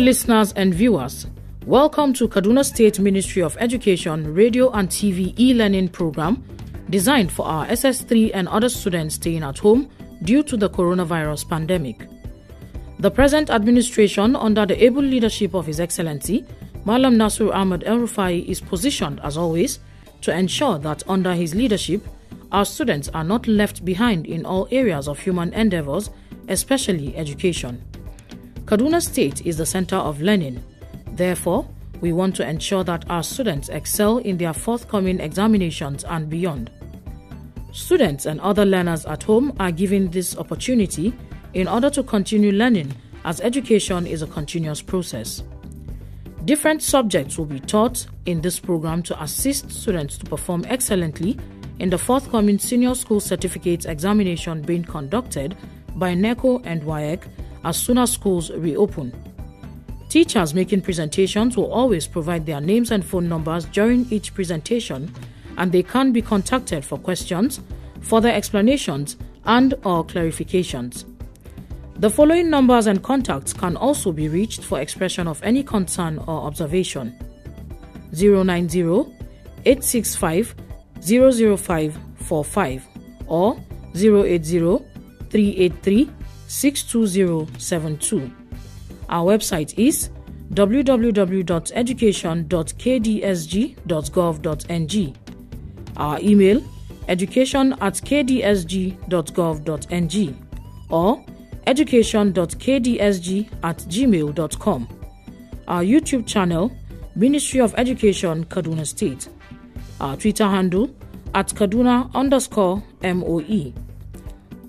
listeners and viewers, welcome to Kaduna State Ministry of Education Radio and TV e-learning program designed for our SS3 and other students staying at home due to the coronavirus pandemic. The present administration, under the able leadership of His Excellency, Malam Nasir Ahmed El-Rufai, is positioned, as always, to ensure that under his leadership, our students are not left behind in all areas of human endeavors, especially education. Kaduna State is the center of learning. Therefore, we want to ensure that our students excel in their forthcoming examinations and beyond. Students and other learners at home are given this opportunity in order to continue learning, as education is a continuous process. Different subjects will be taught in this program to assist students to perform excellently in the forthcoming Senior School Certificate examination being conducted by NECO and WAEC as soon as schools reopen. Teachers making presentations will always provide their names and phone numbers during each presentation, and they can be contacted for questions, further explanations, and/or clarifications. The following numbers and contacts can also be reached for expression of any concern or observation: 090-865-00545 or 080-383-62072. Our website is www.education.kdsg.gov.ng. Our email, education@kdsg.gov.ng or education.kdsg@gmail.com. Our YouTube channel, Ministry of Education, Kaduna State. Our Twitter handle, @Kaduna_MOE.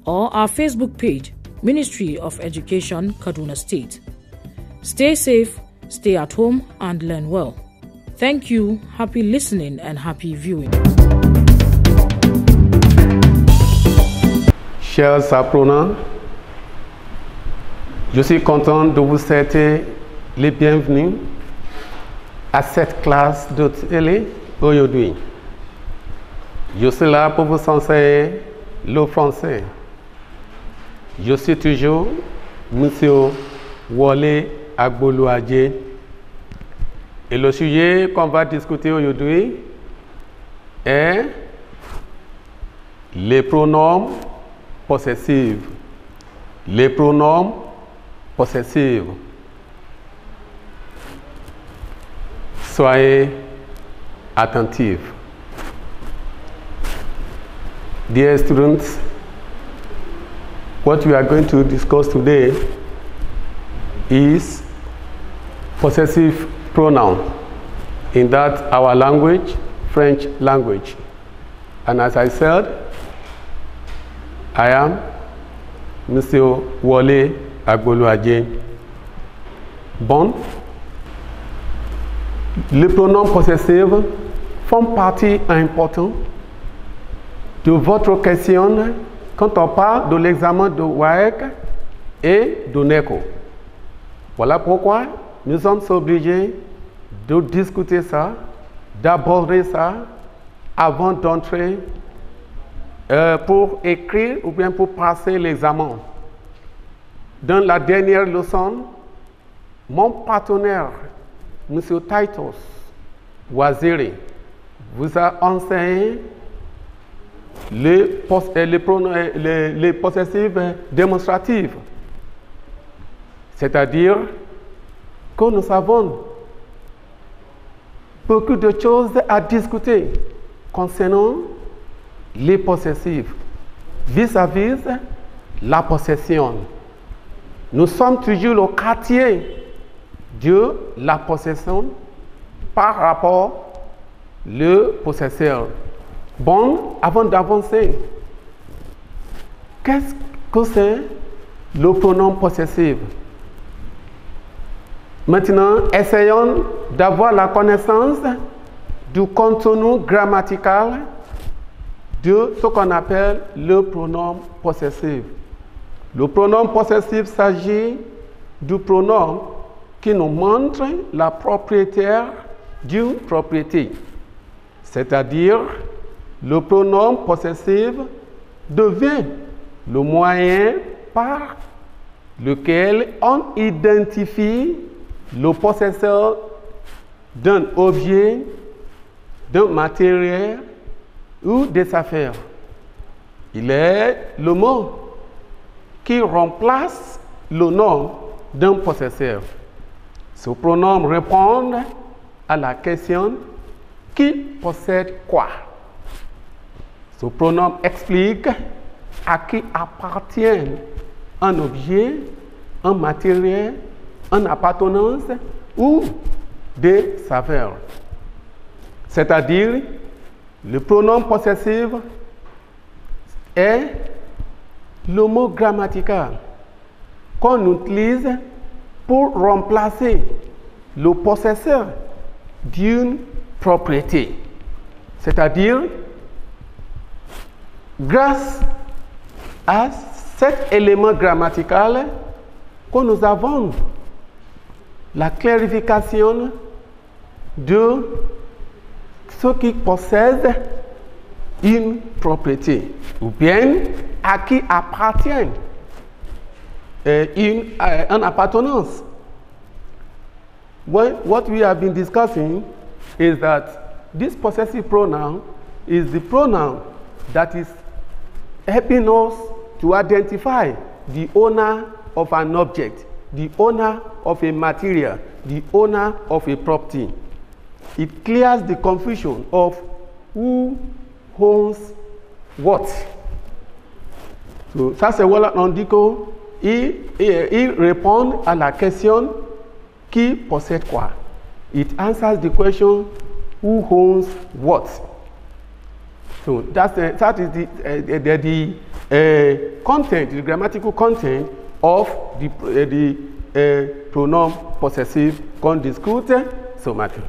Or our Facebook page, Ministry of Education, Kaduna State. Stay safe, stay at home, and learn well. Thank you, happy listening and happy viewing. Chers apprenants, je suis content de vous souhaiter les bienvenus à cette classe de télé aujourd'hui. Je suis là pour vous enseigner le français. Je suis toujours Monsieur Wole Agboluaje. Et le sujet qu'on va discuter aujourd'hui est les pronoms possessifs. Les pronoms possessifs. Soyez attentifs. Dear students, what we are going to discuss today is possessive pronoun, in that our language, French language. And as I said, I am Monsieur Wole Agboluaje. Bon, les pronoms possessifs font partie importante de votre question quand on parle de l'examen de WAEC et de NECO. Voilà pourquoi nous sommes obligés de discuter ça, d'aborder ça avant d'entrer pour écrire ou bien pour passer l'examen. Dans la dernière leçon, mon partenaire, M. Titus Waziri, vous a enseigné les possessifs démonstratifs. C'est-à-dire que nous avons beaucoup de choses à discuter concernant les possessifs vis-à-vis la possession. Nous sommes toujours au quartier de la possession par rapport au possesseur. Bon, avant d'avancer, qu'est-ce que c'est le pronom possessif? Maintenant, essayons d'avoir la connaissance du contenu grammatical de ce qu'on appelle le pronom possessif. Le pronom possessif s'agit du pronom qui nous montre la propriétaire d'une propriété. C'est-à-dire, le pronom possessif devient le moyen par lequel on identifie le possesseur d'un objet, d'un matériel ou des affaires. Il est le mot qui remplace le nom d'un possesseur. Ce pronom répond à la question qui possède quoi. Ce pronom explique à qui appartient un objet, un matériel, une appartenance ou des affaires. C'est-à-dire, le pronom possessif est le mot grammatical qu'on utilise pour remplacer le possesseur d'une propriété. C'est-à-dire, grâce à cet élément grammatical que nous avons la clarification de ce qui possède une propriété ou bien à qui appartient une appartenance. What we have been discussing is that this possessive pronoun is the pronoun that is helping us to identify the owner of an object, the owner of a material, the owner of a property. It clears the confusion of who owns what. So, ça c'est voilà on dit qu'il répond à la question qui possède quoi. It answers the question who owns what. So that is the content, the grammatical content of the pronom possessive qu'on discute ce matin.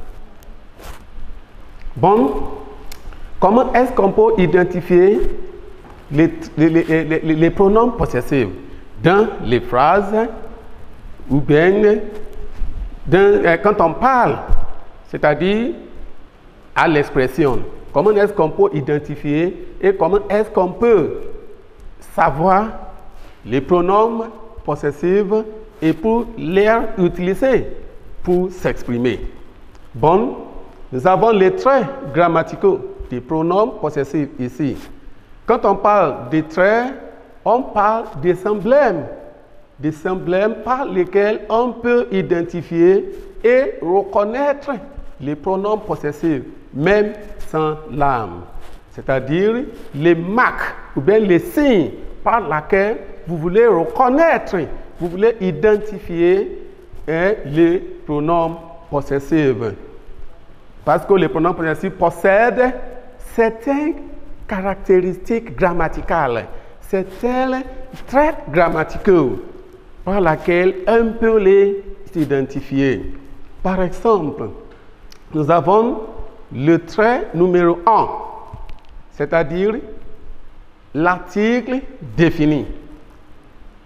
Bon, comment est-ce qu'on peut identifier les pronoms possessifs dans les phrases ou bien quand on parle, c'est-à-dire à l'expression? Comment est-ce qu'on peut identifier et comment est-ce qu'on peut savoir les pronoms possessifs et pour les utiliser pour s'exprimer? Bon, nous avons les traits grammaticaux des pronoms possessifs ici. Quand on parle des traits, on parle des emblèmes par lesquels on peut identifier et reconnaître les pronoms possessifs, même sans l'âme. C'est-à-dire les marques ou bien les signes par lesquels vous voulez reconnaître, vous voulez identifier les pronoms possessifs. Parce que les pronoms possessifs possèdent certaines caractéristiques grammaticales, certains traits grammaticaux par lesquels on peut les identifier. Par exemple, nous avons le trait numéro 1, c'est-à-dire l'article défini.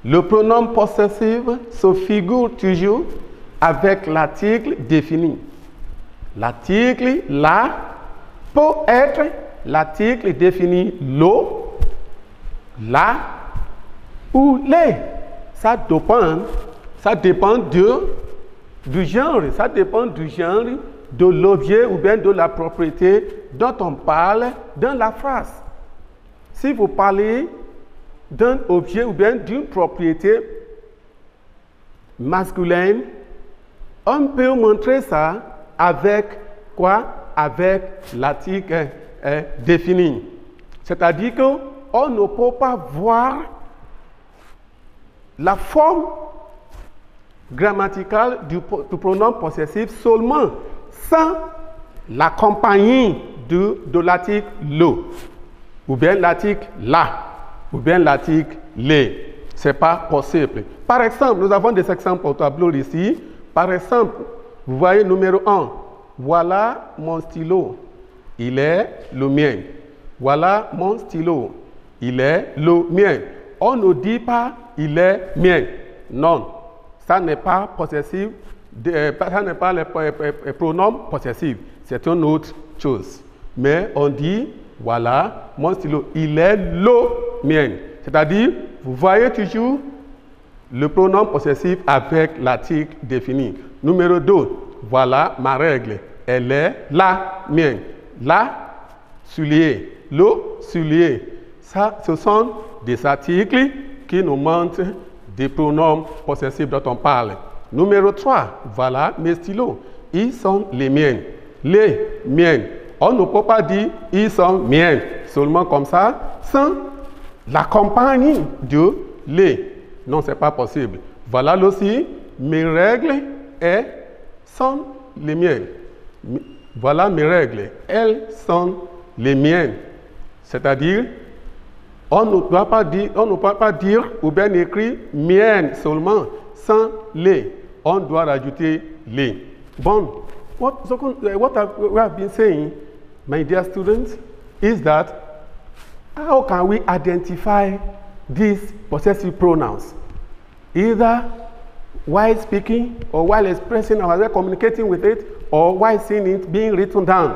Le pronom possessif se figure toujours avec l'article défini. L'article là peut être l'article défini le, la ou les. Ça dépend du genre, de l'objet ou bien de la propriété dont on parle dans la phrase. Si vous parlez d'un objet ou bien d'une propriété masculine, on peut montrer ça avec quoi? Avec l'article défini. C'est-à-dire qu'on ne peut pas voir la forme grammaticale du pronom possessif seulement sans la compagnie de l'article le, ou bien l'article la, ou bien l'article les. Ce n'est pas possible. Par exemple, nous avons des exemples au tableau ici. Par exemple, vous voyez numéro 1. Voilà mon stylo. Il est le mien. Voilà mon stylo. Il est le mien. On ne dit pas il est mien. Non. Ça n'est pas possessif. Ça n'est pas le pronom possessif. C'est une autre chose. Mais on dit voilà mon stylo. Il est le mien. C'est-à-dire, vous voyez toujours le pronom possessif avec l'article défini. Numéro 2, voilà ma règle. Elle est la mienne. La, soulier. Le, soulier. Ça, ce sont des articles qui nous montrent des pronoms possessifs dont on parle. Numéro 3, voilà mes stylos. Ils sont les miens. Les miens. On ne peut pas dire ils sont miens seulement comme ça, sans la compagnie de les. Non, ce n'est pas possible. Voilà aussi mes règles sont les miennes. Voilà mes règles. Elles sont les miennes. C'est-à-dire, on ne peut pas dire ou bien écrire miennes seulement, sans les. On doit rajouter les. Bon, what we have been saying, my dear students, is that how can we identify these possessive pronouns? Either while speaking or while expressing ourselves, communicating with it, or while seeing it being written down.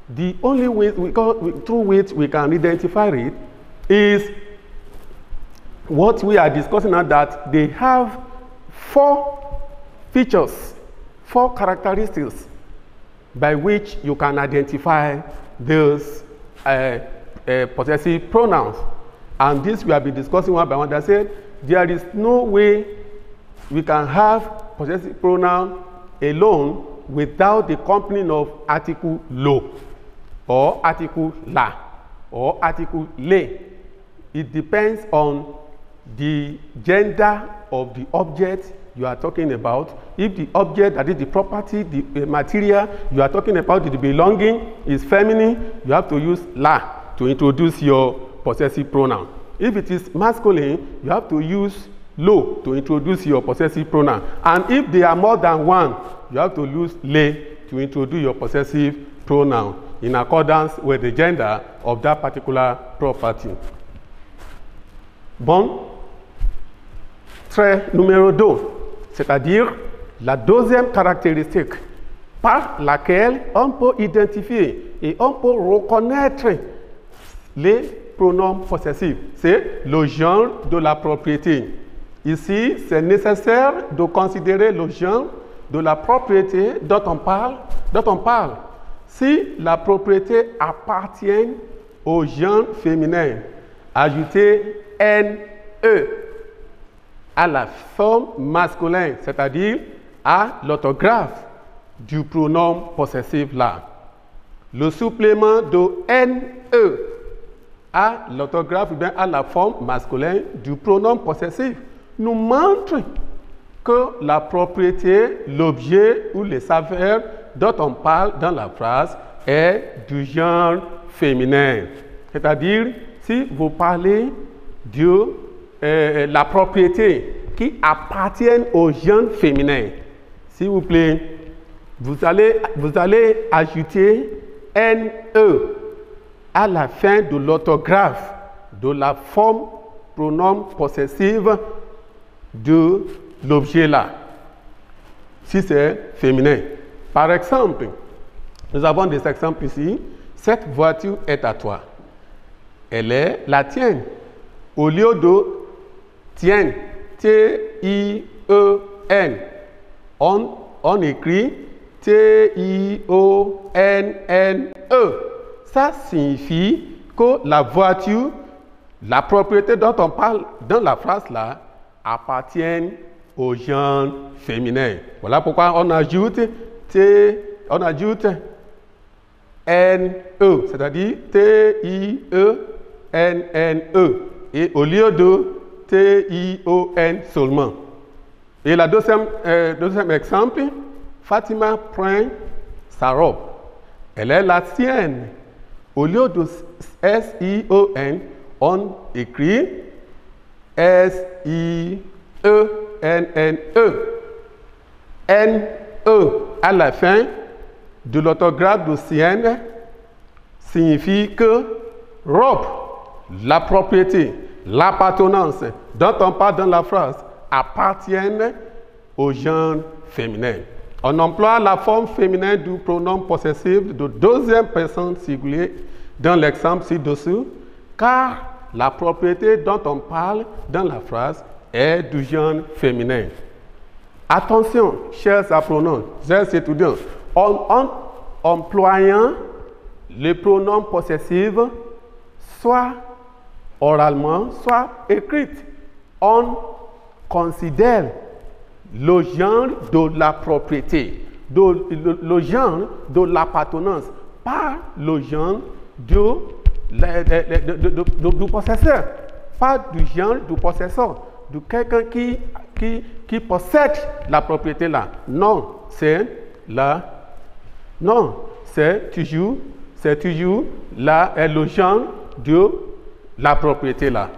The only way through which we can identify it is what we are discussing now, that they have 4 features, 4 characteristics by which you can identify those possessive pronouns. And this we have been discussing one by one. I said there is no way we can have possessive pronoun alone without the company of article lo, or article la, or article le. It depends on the gender of the object you are talking about. If the object, that is the property, the material you are talking about, the belonging is feminine, you have to use la to introduce your possessive pronoun. If it is masculine, you have to use lo to introduce your possessive pronoun. And if they are more than one, you have to use le to introduce your possessive pronoun in accordance with the gender of that particular property. Bon, trait numéro 2, c'est-à-dire la deuxième caractéristique par laquelle on peut identifier et on peut reconnaître les pronoms possessifs, c'est le genre de la propriété. Ici, c'est nécessaire de considérer le genre de la propriété dont on parle. Si la propriété appartient au genre féminin, ajoutez NE à la forme masculine, c'est-à-dire à l'orthographe du pronom possessif là. Le supplément de NE à l'orthographe, bien à la forme masculine du pronom possessif, nous montre que la propriété, l'objet ou les affaires dont on parle dans la phrase est du genre féminin. C'est-à-dire, si vous parlez de la propriété qui appartient au genre féminin, s'il vous plaît, vous allez ajouter NE à la fin de l'orthographe de la forme pronom possessive de l'objet là, si c'est féminin. Par exemple, nous avons des exemples ici. Cette voiture est à toi. Elle est la tienne. Au lieu de tienne, T-I-E-N, on écrit T-I-O-N-N-E. Ça signifie que la voiture, la propriété dont on parle dans la phrase là, appartient au genre féminin. Voilà pourquoi on ajoute N-E, c'est-à-dire T-I-E-N-N-E, et au lieu de T-I-O-N seulement. Et le deuxième exemple, Fatima prend sa robe. Elle est la sienne. Au lieu de S-I-O-N, on écrit S-I-E-N-N-E. N-E à la fin de l'orthographe de sienne signifie que robe, la propriété, l'appartenance dont on parle dans la phrase appartiennent au genre féminin. On emploie la forme féminine du pronom possessif de deuxième personne singulier dans l'exemple ci-dessous, car la propriété dont on parle dans la phrase est du genre féminin. Attention, chers apprenants, chers étudiants, en employant les pronoms possessifs, soit oralement, soit écrit, on considère le genre de la propriété, le genre de l'appartenance, pas le genre du possesseur, pas du genre du possesseur, de quelqu'un qui possède la propriété là. Non, c'est toujours le genre de la propriété là.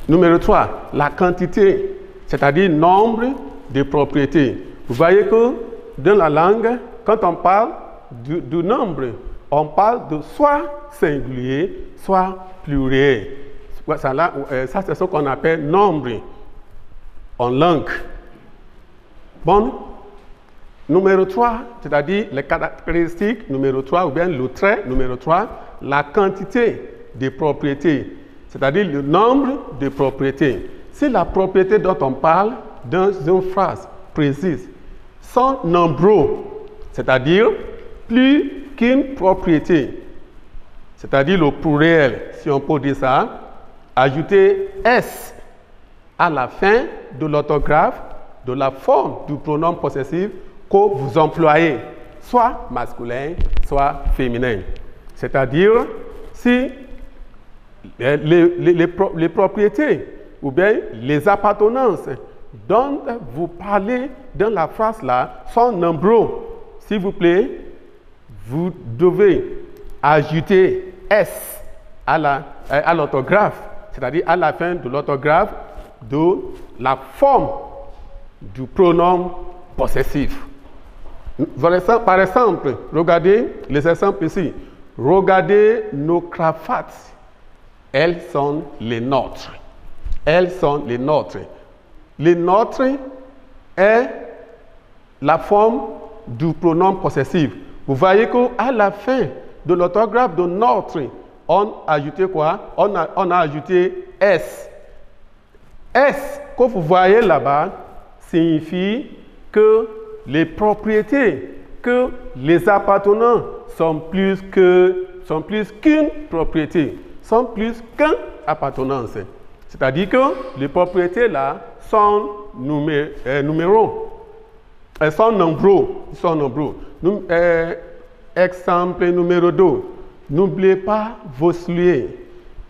Numéro 3, la quantité, c'est-à-dire nombre de propriétés. Vous voyez que dans la langue, quand on parle du nombre, on parle de soit singulier, soit pluriel. Ça, c'est ce qu'on appelle nombre en langue. Bon, numéro 3, c'est-à-dire les caractéristiques, numéro 3, ou bien le trait, numéro 3, la quantité de propriétés. C'est-à-dire le nombre de propriétés. Si la propriété dont on parle dans une phrase précise sont nombreux, c'est-à-dire plus qu'une propriété, c'est-à-dire le pluriel, si on peut dire ça, ajoutez S à la fin de l'orthographe de la forme du pronom possessif que vous employez, soit masculin, soit féminin. C'est-à-dire, si les propriétés ou bien les appartenances dont vous parlez dans la phrase là sont nombreux. S'il vous plaît, vous devez ajouter S à l'orthographe, c'est-à-dire à la fin de l'orthographe de la forme du pronom possessif. Par exemple, regardez les exemples ici. Regardez nos cravates. Elles sont les nôtres. Elles sont les nôtres. Les nôtres est la forme du pronom possessif. Vous voyez qu'à la fin de l'orthographe de notre, on a ajouté quoi? On a ajouté S. S que vous voyez là-bas signifie que les propriétés, que les appartenants sont plus qu'une propriété. Sont plus qu'une appartenance. C'est-à-dire que les propriétés là sont nombreux. Elles sont nombreux. Ils sont nombreux. Exemple numéro 2. N'oubliez pas vos souliers.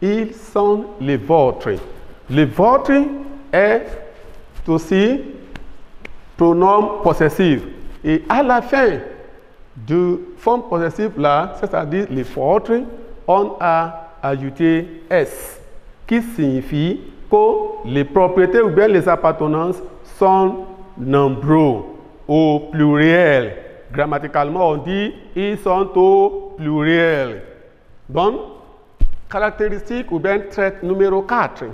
Ils sont les vôtres. Les vôtres est aussi pronom possessif. Et à la fin de forme possessive là, c'est-à-dire les vôtres, on a ajouter S, qui signifie que les propriétés ou bien les appartenances sont nombreux, au pluriel. Grammaticalement, on dit ils sont au pluriel. Donc, caractéristique ou bien trait numéro 4,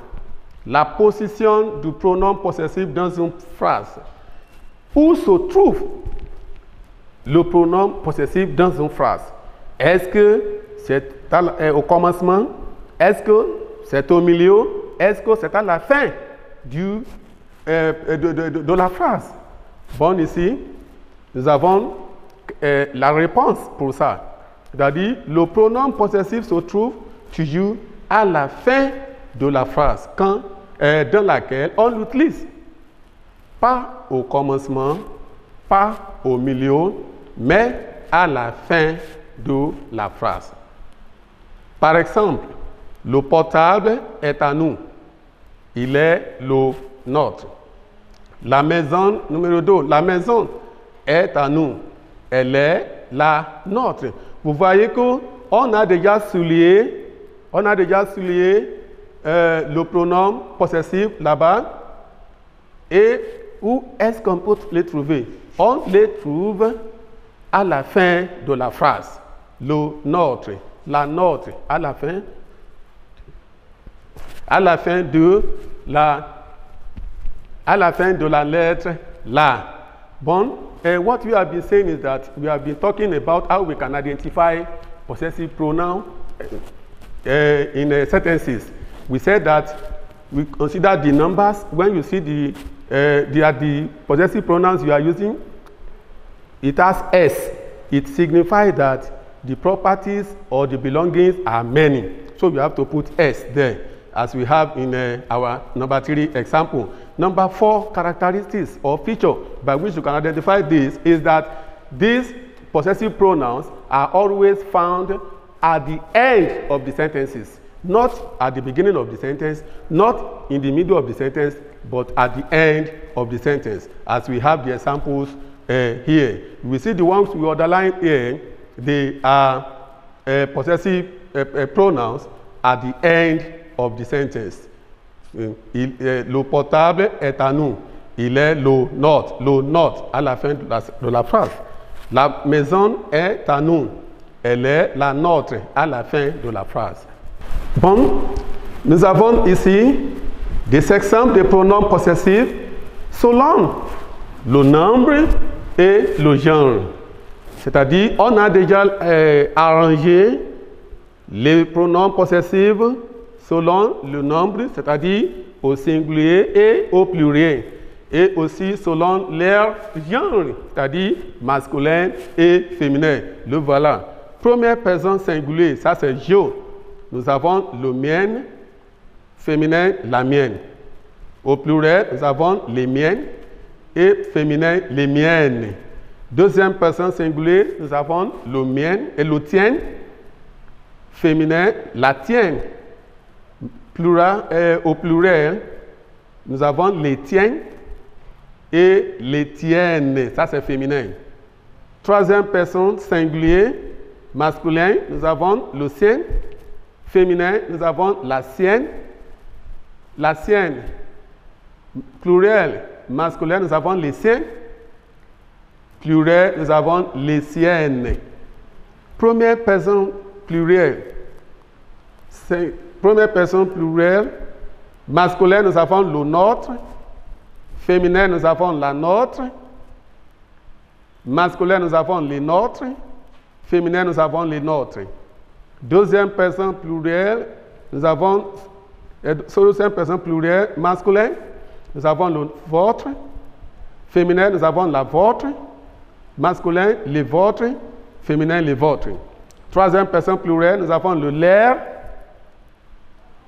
la position du pronom possessif dans une phrase. Où se trouve le pronom possessif dans une phrase? Est-ce que c'est au commencement? Est-ce que c'est au milieu? Est-ce que c'est à la fin de la phrase? Bon, ici, nous avons la réponse pour ça. C'est-à-dire, le pronom possessif se trouve toujours à la fin de la phrase, dans laquelle on l'utilise. Pas au commencement, pas au milieu, mais à la fin de la phrase. Par exemple, le portable est à nous. Il est le nôtre. La maison, numéro 2, la maison est à nous. Elle est la nôtre. Vous voyez qu'on a déjà souligné, le pronom possessif là-bas. Et où est-ce qu'on peut les trouver? On les trouve à la fin de la phrase. Le nôtre. la note à la fin de la lettre la. Bon, what we have been saying is that we have been talking about how we can identify possessive pronoun in sentences. We said that we consider the numbers. When you see the possessive pronouns you are using, it has S. It signifies that the properties or the belongings are many. So we have to put S there, as we have in our number 3 example. Number 4 characteristics or feature by which you can identify this is that these possessive pronouns are always found at the end of the sentences, not at the beginning of the sentence, not in the middle of the sentence, but at the end of the sentence, as we have the examples here. We see the ones we underline here, they are possessive pronouns at the end of the sentence. Le portable est à nous. Il est le nôtre à la fin de la phrase. La maison est à nous. Elle est la nôtre à la fin de la phrase. Bon, nous avons ici des exemples de pronoms possessifs selon le nombre et le genre. C'est-à-dire, on a déjà arrangé les pronoms possessifs selon le nombre, c'est-à-dire au singulier et au pluriel, et aussi selon leur genre, c'est-à-dire masculin et féminin. Le voilà. Première personne singulier, ça c'est je. Nous avons le mien, féminin, la mienne. Au pluriel, nous avons les miennes et féminin, les miennes. Deuxième personne singulier, nous avons le mien et le tien, féminin, la tienne. Au pluriel, nous avons les tiens et les tiennes, ça c'est féminin. Troisième personne singulier, masculin, nous avons le sien. Féminin, nous avons la sienne. La sienne. Pluriel, masculin, nous avons les siens. Pluriel, nous avons les siennes. Première personne pluriel. Première personne plurielle, masculin, nous avons le nôtre. Féminin, nous avons la nôtre. Masculin, nous avons les nôtres. Féminin, nous avons les nôtres. Deuxième personne plurielle, nous avons, deuxième personne plurielle, masculin, nous avons le votre. Féminin, nous avons la vôtre. Masculin, les vôtres. Féminin, les vôtres. Troisième personne plurielle, nous avons le leur.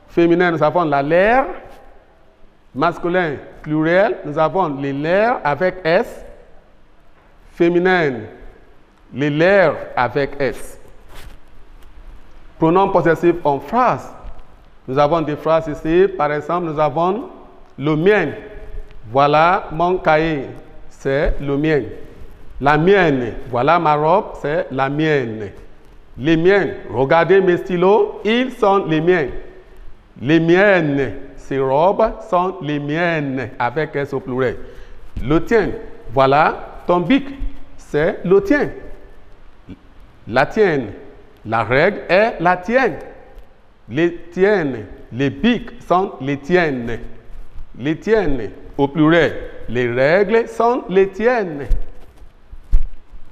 Féminin, nous avons la leur. Masculin, pluriel, nous avons les leurs avec S. Féminin, les leurs avec S. Pronoms possessifs en phrase. Nous avons des phrases ici. Par exemple, nous avons le mien. Voilà mon cahier. C'est le mien. La mienne. Voilà ma robe. C'est la mienne. Les miens. Regardez mes stylos. Ils sont les miens. Les miennes, ces robes sont les miennes, avec S au pluriel. Le tien, voilà ton bic, c'est le tien. La tienne, la règle est la tienne. Les tiennes, les bics sont les tiennes. Les tiennes, au pluriel. Les règles sont les tiennes.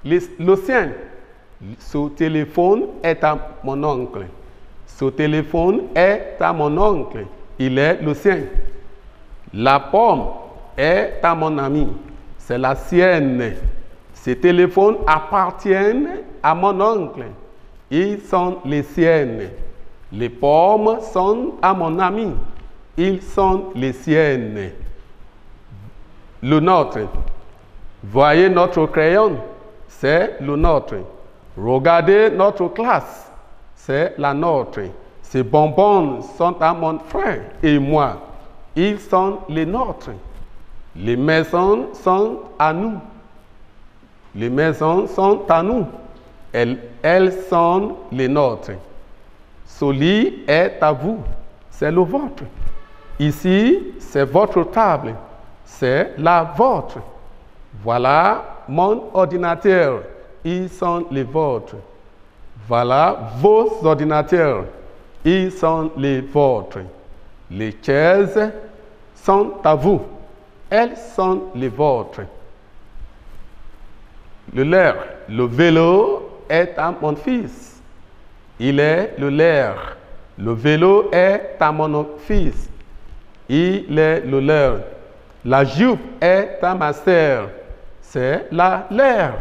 Le sien, ce téléphone est à mon oncle. Ce téléphone est à mon oncle. Il est le sien. La pomme est à mon ami. C'est la sienne. Ces téléphones appartiennent à mon oncle. Ils sont les siennes. Les pommes sont à mon ami. Ils sont les siennes. Le nôtre. Voyez notre crayon. C'est le nôtre. Regardez notre classe. C'est la nôtre. Ces bonbons sont à mon frère et moi. Ils sont les nôtres. Les maisons sont à nous. Les maisons sont à nous. Elles sont les nôtres. Ce lit est à vous. C'est le vôtre. Ici, c'est votre table. C'est la vôtre. Voilà mon ordinateur. Ils sont les vôtres. Voilà vos ordinateurs. Ils sont les vôtres. Les chaises sont à vous. Elles sont les vôtres. Le leur. Le vélo est à mon fils. Il est le leur. Le vélo est à mon fils. Il est le leur. La jupe est à ma sœur. C'est la leur.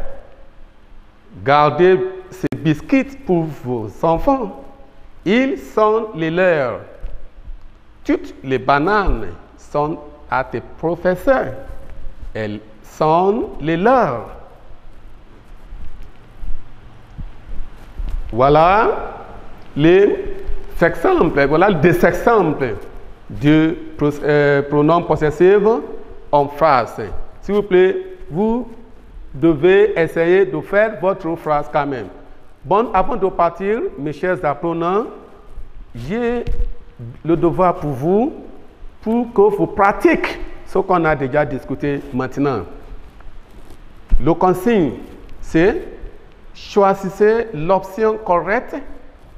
Gardez ces biscuits pour vos enfants. Ils sont les leurs. Toutes les bananes sont à tes professeurs. Elles sont les leurs. Voilà les exemples, voilà des exemples de pronoms possessifs en phrase. S'il vous plaît, vous devez essayer de faire votre phrase quand même. Bon, avant de partir, mes chers apprenants, j'ai le devoir pour vous, pour que vous pratiquiez ce qu'on a déjà discuté maintenant. Le consigne, c'est choisissez l'option correcte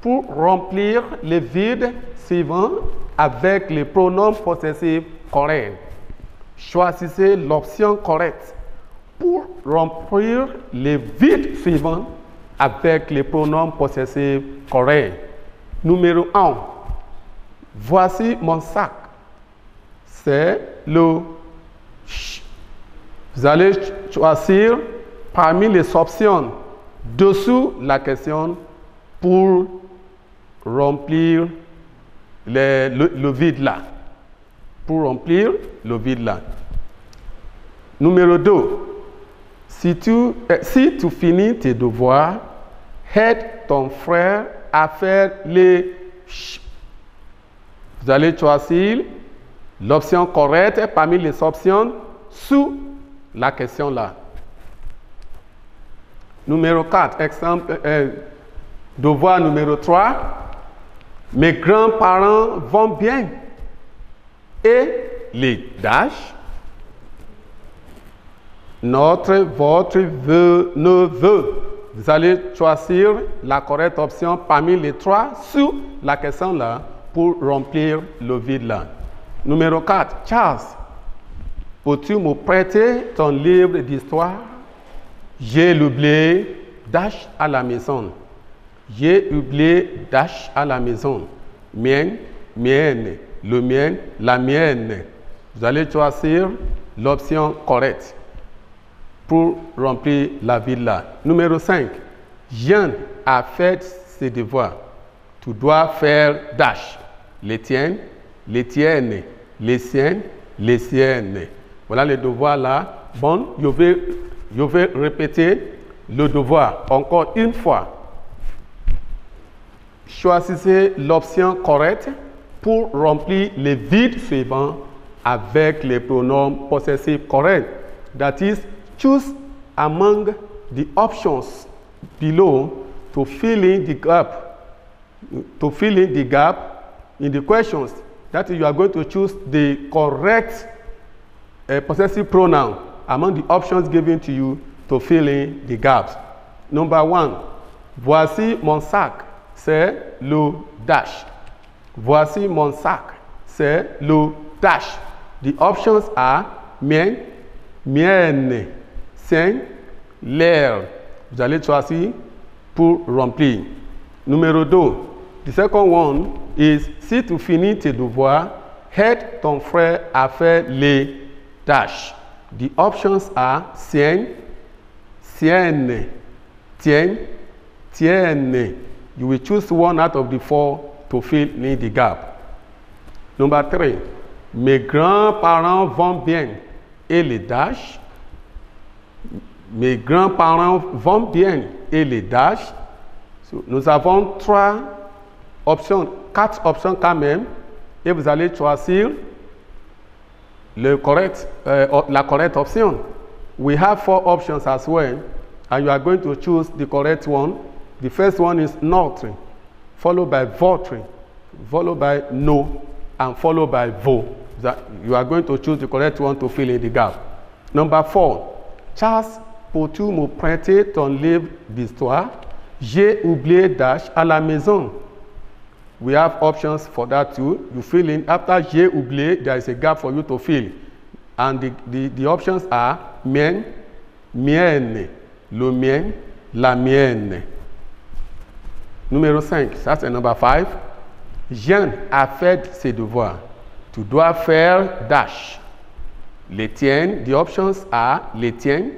pour remplir les vides suivants avec les pronoms possessifs corrects. Choisissez l'option correcte pour remplir les vides suivants avec les pronoms possessifs corrects. Numéro 1. Voici mon sac. C'est le ch. Vous allez choisir parmi les options dessous la question pour remplir le vide là. Pour remplir le vide là. Numéro 2. Si tu finis tes devoirs, aide ton frère à faire les ch. Vous allez choisir l'option correcte parmi les options sous la question là. Numéro 4, exemple, devoir numéro 3. Mes grands-parents vont bien. Et les dash. Votre neveu. Vous allez choisir la correcte option parmi les 3 sous la question là pour remplir le vide là. Numéro 4, Charles, peux-tu me prêter ton livre d'histoire? J'ai oublié dash à la maison. J'ai oublié dash à la maison. Mienne, mienne, le mien, la mienne. Vous allez choisir l'option correcte pour remplir la vide là. Numéro 5. Jeanne a fait ses devoirs. Tu dois faire dash. Les tiennes, les tiennes, les siennes, les siennes. Voilà les devoirs là. Bon, je vais répéter le devoir encore une fois. Choisissez l'option correcte pour remplir les vides suivants avec les pronoms possessifs corrects. That is, choose among the options below to fill in the gap in the questions. That is, you are going to choose the correct possessive pronoun among the options given to you to fill in the gaps. Number 1. Voici mon sac. C'est le dash. Voici mon sac. C'est le dash. The options are mien, mienne, sien, l'air. Vous allez choisir pour remplir. Numéro 2. The second one is, si tu finis tes devoirs, aide ton frère à faire les dash. The options are sien, sienne, tien, tienne. You will choose one out of the 4 to fill in the gap. Number 3. Mes grands-parents vont bien. Et les dash. Mes grands-parents vont bien. Et les dash. So, nous avons 4 options quand même. Et vous allez choisir la correct option. We have 4 options as well. And you are going to choose the correct one. The first one is notre, followed by votre, followed by no, and followed by vo. You are going to choose the correct one to fill in the gap. Number 4. Charles, peux-tu me prêter ton livre d'histoire? J'ai oublié dash à la maison. We have options for that too. You fill in. After j'ai oublié, there is a gap for you to fill. And the options are mien, mienne, le mien, la mienne. Numéro 5, ça c'est number 5. Jeanne a fait ses devoirs. Tu dois faire dash. Les tiennes, the options are les tiennes,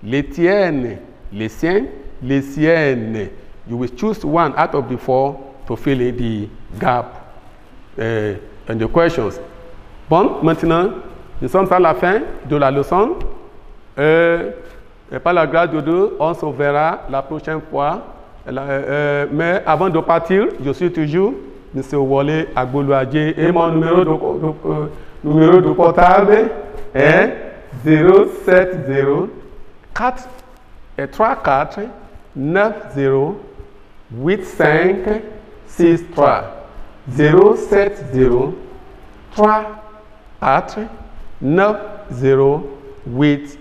les tiennes, les siennes, les siennes. You will choose one out of the 4 to fill in the gap and the questions. Bon, maintenant, nous sommes à la fin de la leçon. Et par la grâce de Dieu, on se verra la prochaine fois. Mais avant de partir, je suis toujours M. Wole Agbolouadje et mon numéro de portable est 070 34 90 85 63 070 34 90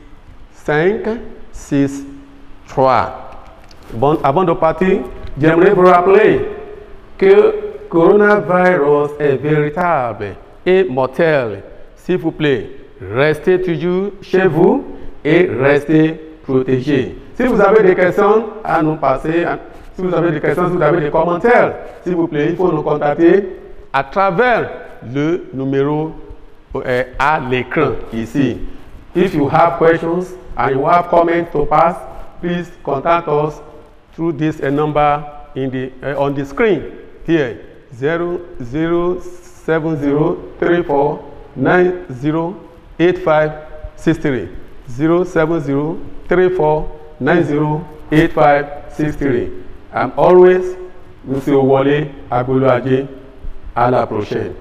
85 63. Bon, avant de partir, j'aimerais vous rappeler que coronavirus est véritable et mortel. S'il vous plaît, restez toujours chez vous et restez protégés. Si vous avez des questions à nous passer, si vous avez des questions, si vous avez des commentaires, s'il vous plaît, il faut nous contacter à travers le numéro à l'écran ici. If you have questions and you have comments to pass, please contact us through this number in the on the screen here 07034908563 07034908563. I'm always M. Wole Agbolouadje. À la prochaine.